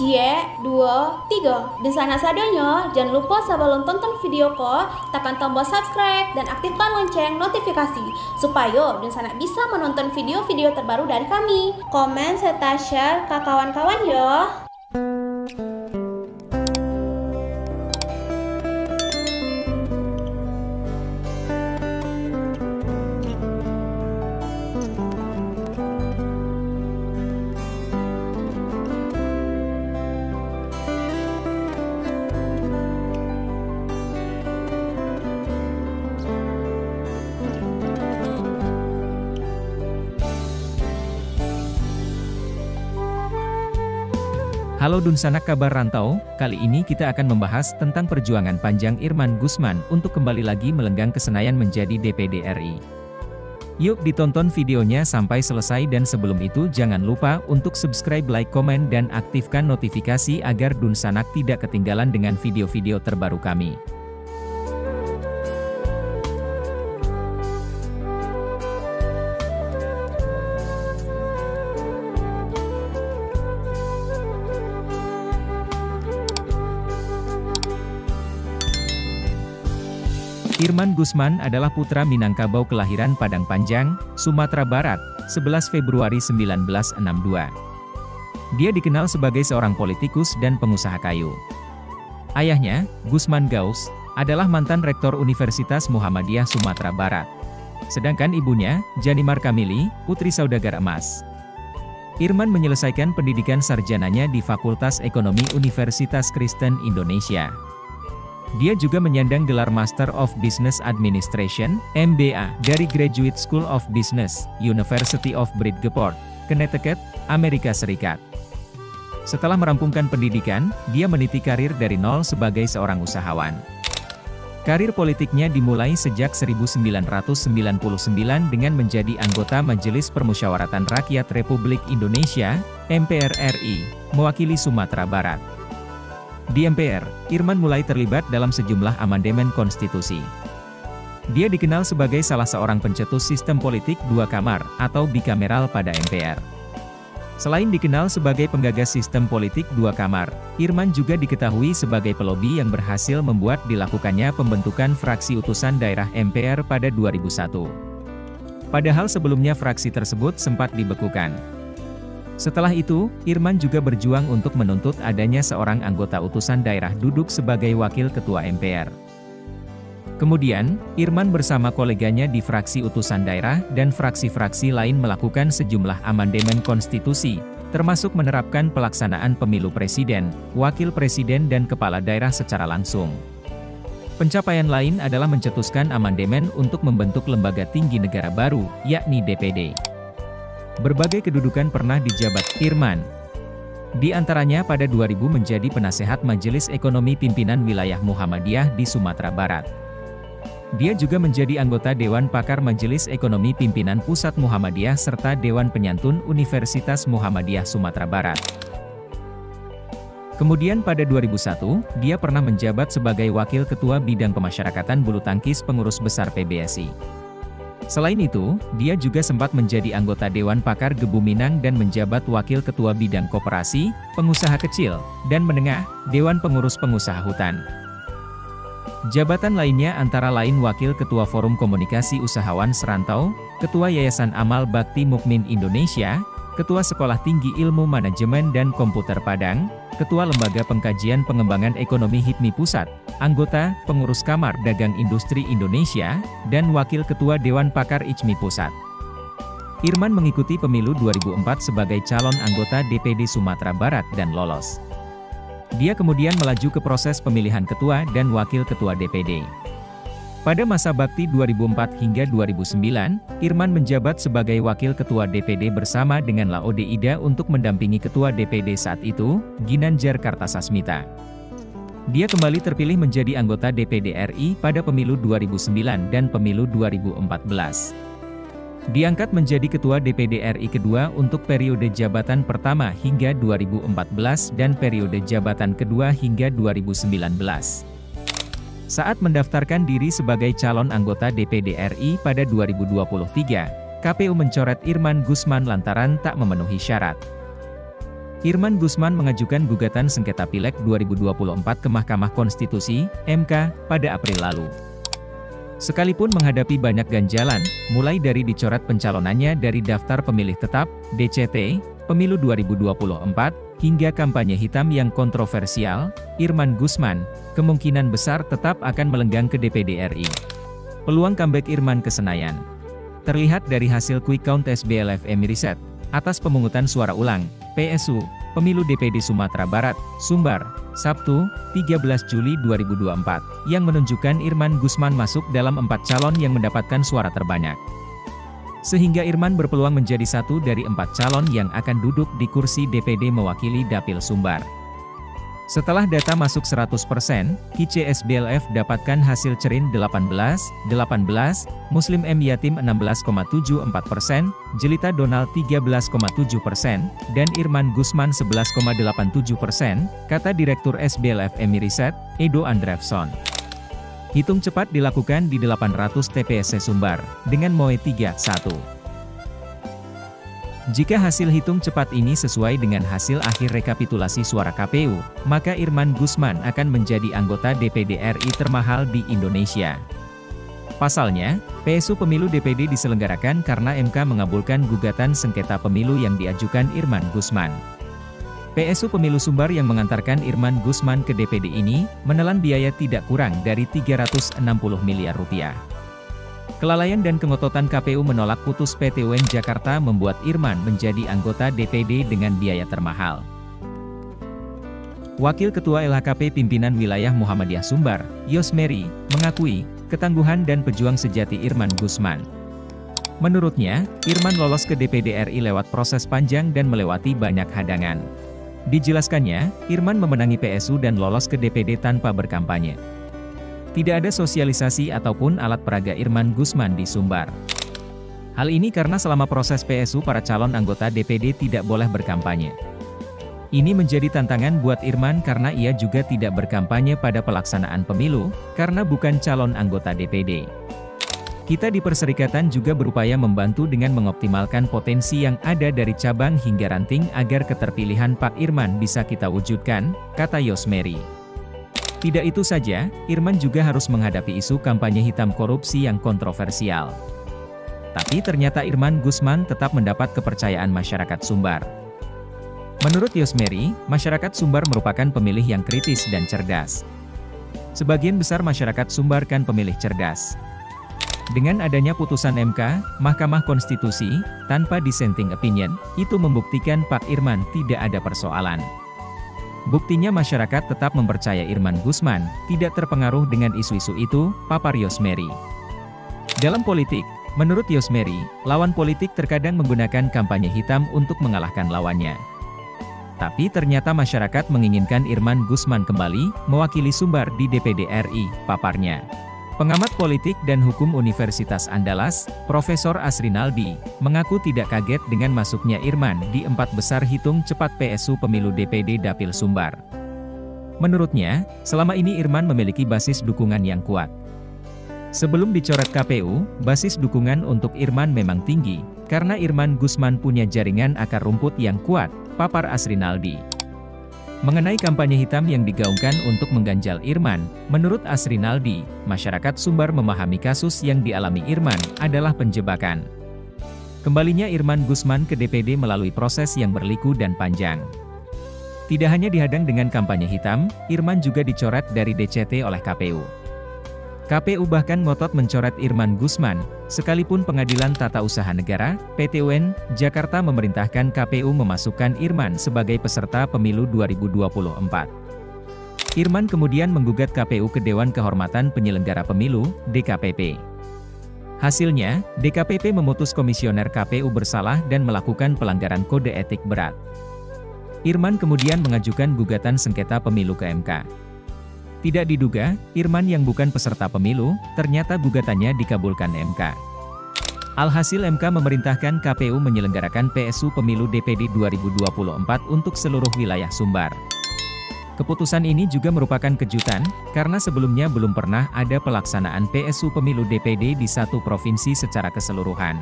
Cie, 2, 3. Di sana sadanya, jangan lupa sebelum tonton video ko, tekan tombol subscribe dan aktifkan lonceng notifikasi supaya di sana bisa menonton video-video terbaru dari kami. Komen serta share ke kawan-kawan ya. Halo Dunsanak kabar rantau, kali ini kita akan membahas tentang perjuangan panjang Irman Guzman untuk kembali lagi melenggang ke Senayan menjadi DPD RI. Yuk ditonton videonya sampai selesai dan sebelum itu jangan lupa untuk subscribe, like, komen, dan aktifkan notifikasi agar Dunsanak tidak ketinggalan dengan video-video terbaru kami. Irman Guzman adalah putra Minangkabau kelahiran Padang Panjang, Sumatera Barat, 11 Februari 1962. Dia dikenal sebagai seorang politikus dan pengusaha kayu. Ayahnya, Guzman Gaus, adalah mantan rektor Universitas Muhammadiyah Sumatera Barat. Sedangkan ibunya, Janimar Kamili, putri saudagar emas. Irman menyelesaikan pendidikan sarjananya di Fakultas Ekonomi Universitas Kristen Indonesia. Dia juga menyandang gelar Master of Business Administration, MBA, dari Graduate School of Business, University of Bridgeport, Connecticut, Amerika Serikat. Setelah merampungkan pendidikan, dia meniti karir dari nol sebagai seorang usahawan. Karir politiknya dimulai sejak 1999 dengan menjadi anggota Majelis Permusyawaratan Rakyat Republik Indonesia, MPR RI, mewakili Sumatera Barat. Di MPR, Irman mulai terlibat dalam sejumlah amandemen konstitusi. Dia dikenal sebagai salah seorang pencetus sistem politik dua kamar, atau bikameral pada MPR. Selain dikenal sebagai penggagas sistem politik dua kamar, Irman juga diketahui sebagai pelobi yang berhasil membuat dilakukannya pembentukan fraksi utusan daerah MPR pada 2001. Padahal sebelumnya fraksi tersebut sempat dibekukan. Setelah itu, Irman juga berjuang untuk menuntut adanya seorang anggota utusan daerah duduk sebagai wakil ketua MPR. Kemudian, Irman bersama koleganya di fraksi utusan daerah dan fraksi-fraksi lain melakukan sejumlah amandemen konstitusi, termasuk menerapkan pelaksanaan pemilu presiden, wakil presiden dan kepala daerah secara langsung. Pencapaian lain adalah mencetuskan amandemen untuk membentuk lembaga tinggi negara baru, yakni DPD. Berbagai kedudukan pernah dijabat Irman. Di antaranya pada 2000 menjadi penasehat Majelis Ekonomi Pimpinan Wilayah Muhammadiyah di Sumatera Barat. Dia juga menjadi anggota Dewan Pakar Majelis Ekonomi Pimpinan Pusat Muhammadiyah serta Dewan Penyantun Universitas Muhammadiyah Sumatera Barat. Kemudian pada 2001, dia pernah menjabat sebagai Wakil Ketua Bidang Pemasyarakatan Bulu Tangkis Pengurus Besar PBSI. Selain itu, dia juga sempat menjadi anggota Dewan Pakar Gebu Minang dan menjabat Wakil Ketua Bidang Koperasi, Pengusaha Kecil, dan Menengah, Dewan Pengurus Pengusaha Hutan. Jabatan lainnya antara lain Wakil Ketua Forum Komunikasi Usahawan Serantau, Ketua Yayasan Amal Bakti Mukmin Indonesia, Ketua Sekolah Tinggi Ilmu Manajemen dan Komputer Padang, Ketua Lembaga Pengkajian Pengembangan Ekonomi HIPMI Pusat, anggota Pengurus Kamar Dagang Industri Indonesia, dan Wakil Ketua Dewan Pakar ICMI Pusat. Irman mengikuti pemilu 2004 sebagai calon anggota DPD Sumatera Barat dan lolos. Dia kemudian melaju ke proses pemilihan ketua dan wakil ketua DPD. Pada masa bakti 2004 hingga 2009, Irman menjabat sebagai Wakil Ketua DPD bersama dengan Laode Ida untuk mendampingi Ketua DPD saat itu, Ginanjar Kartasasmita. Dia kembali terpilih menjadi anggota DPD RI pada pemilu 2009 dan pemilu 2014. Diangkat menjadi Ketua DPD RI kedua untuk periode jabatan pertama hingga 2014 dan periode jabatan kedua hingga 2019. Saat mendaftarkan diri sebagai calon anggota DPD RI pada 2023, KPU mencoret Irman Guzman lantaran tak memenuhi syarat. Irman Guzman mengajukan gugatan sengketa Pileg 2024 ke Mahkamah Konstitusi, (MK), pada April lalu. Sekalipun menghadapi banyak ganjalan, mulai dari dicoret pencalonannya dari daftar pemilih tetap, DCT, pemilu 2024, hingga kampanye hitam yang kontroversial, Irman Guzman kemungkinan besar tetap akan melenggang ke DPD RI. Peluang comeback Irman ke Senayan terlihat dari hasil quick count SBLF Emirisat atas pemungutan suara ulang, PSU, Pemilu DPD Sumatera Barat, Sumbar, Sabtu, 13 Juli 2024, yang menunjukkan Irman Guzman masuk dalam 4 calon yang mendapatkan suara terbanyak. Sehingga Irman berpeluang menjadi satu dari 4 calon yang akan duduk di kursi DPD mewakili Dapil Sumbar. Setelah data masuk 100%, KIC SBLF dapatkan hasil Cerin 18, Muslim M Yatim 16,74%, Jelita Donald 13,7%, dan Irman Guzman 11,87%, kata Direktur SBLF Emirisat, Edo Andrefson. Hitung cepat dilakukan di 800 TPS Sumbar, dengan MOE 31. Jika hasil hitung cepat ini sesuai dengan hasil akhir rekapitulasi suara KPU, maka Irman Guzman akan menjadi anggota DPD RI termahal di Indonesia. Pasalnya, PSU Pemilu DPD diselenggarakan karena MK mengabulkan gugatan sengketa pemilu yang diajukan Irman Guzman. PSU Pemilu Sumbar yang mengantarkan Irman Guzman ke DPD ini, menelan biaya tidak kurang dari 360 miliar rupiah. Kelalaian dan kengototan KPU menolak putus PT UN Jakarta membuat Irman menjadi anggota DPD dengan biaya termahal. Wakil Ketua LHKP Pimpinan Wilayah Muhammadiyah Sumbar, Yosmeri, mengakui ketangguhan dan pejuang sejati Irman Guzman. Menurutnya, Irman lolos ke DPD RI lewat proses panjang dan melewati banyak hadangan. Dijelaskannya, Irman memenangi PSU dan lolos ke DPD tanpa berkampanye. Tidak ada sosialisasi ataupun alat peraga Irman Guzman di Sumbar. Hal ini karena selama proses PSU para calon anggota DPD tidak boleh berkampanye. Ini menjadi tantangan buat Irman karena ia juga tidak berkampanye pada pelaksanaan pemilu, karena bukan calon anggota DPD. Kita di Perserikatan juga berupaya membantu dengan mengoptimalkan potensi yang ada dari cabang hingga ranting agar keterpilihan Pak Irman bisa kita wujudkan, kata Yosmeri. Tidak itu saja, Irman juga harus menghadapi isu kampanye hitam korupsi yang kontroversial. Tapi ternyata Irman Guzman tetap mendapat kepercayaan masyarakat Sumbar. Menurut Yosmeri, masyarakat Sumbar merupakan pemilih yang kritis dan cerdas. Sebagian besar masyarakat Sumbar kan pemilih cerdas. Dengan adanya putusan MK, Mahkamah Konstitusi, tanpa dissenting opinion, itu membuktikan Pak Irman tidak ada persoalan. Buktinya masyarakat tetap mempercaya Irman Guzman, tidak terpengaruh dengan isu-isu itu, papar Yosmeri. Dalam politik, menurut Yosmeri, lawan politik terkadang menggunakan kampanye hitam untuk mengalahkan lawannya. Tapi ternyata masyarakat menginginkan Irman Guzman kembali, mewakili Sumbar di DPD RI, paparnya. Pengamat politik dan hukum Universitas Andalas, Profesor Asrinaldi, mengaku tidak kaget dengan masuknya Irman di 4 besar hitung cepat PSU Pemilu DPD Dapil Sumbar. Menurutnya, selama ini Irman memiliki basis dukungan yang kuat. Sebelum dicoret KPU, basis dukungan untuk Irman memang tinggi, karena Irman Guzman punya jaringan akar rumput yang kuat, papar Asrinaldi. Mengenai kampanye hitam yang digaungkan untuk mengganjal Irman, menurut Asrinaldi, masyarakat Sumbar memahami kasus yang dialami Irman adalah penjebakan. Kembalinya Irman Guzman ke DPD melalui proses yang berliku dan panjang. Tidak hanya dihadang dengan kampanye hitam, Irman juga dicoret dari DCT oleh KPU. KPU bahkan ngotot mencoret Irman Guzman, sekalipun Pengadilan Tata Usaha Negara, PT UN, Jakarta memerintahkan KPU memasukkan Irman sebagai peserta pemilu 2024. Irman kemudian menggugat KPU ke Dewan Kehormatan Penyelenggara Pemilu, DKPP. Hasilnya, DKPP memutus komisioner KPU bersalah dan melakukan pelanggaran kode etik berat. Irman kemudian mengajukan gugatan sengketa pemilu ke MK. Tidak diduga, Irman yang bukan peserta pemilu, ternyata gugatannya dikabulkan MK. Alhasil MK memerintahkan KPU menyelenggarakan PSU Pemilu DPD 2024 untuk seluruh wilayah Sumbar. Keputusan ini juga merupakan kejutan, karena sebelumnya belum pernah ada pelaksanaan PSU Pemilu DPD di satu provinsi secara keseluruhan.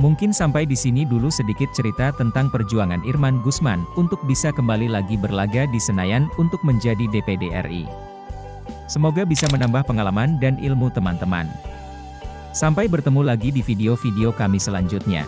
Mungkin sampai di sini dulu sedikit cerita tentang perjuangan Irman Gusman untuk bisa kembali lagi berlaga di Senayan untuk menjadi DPD RI. Semoga bisa menambah pengalaman dan ilmu teman-teman. Sampai bertemu lagi di video-video kami selanjutnya.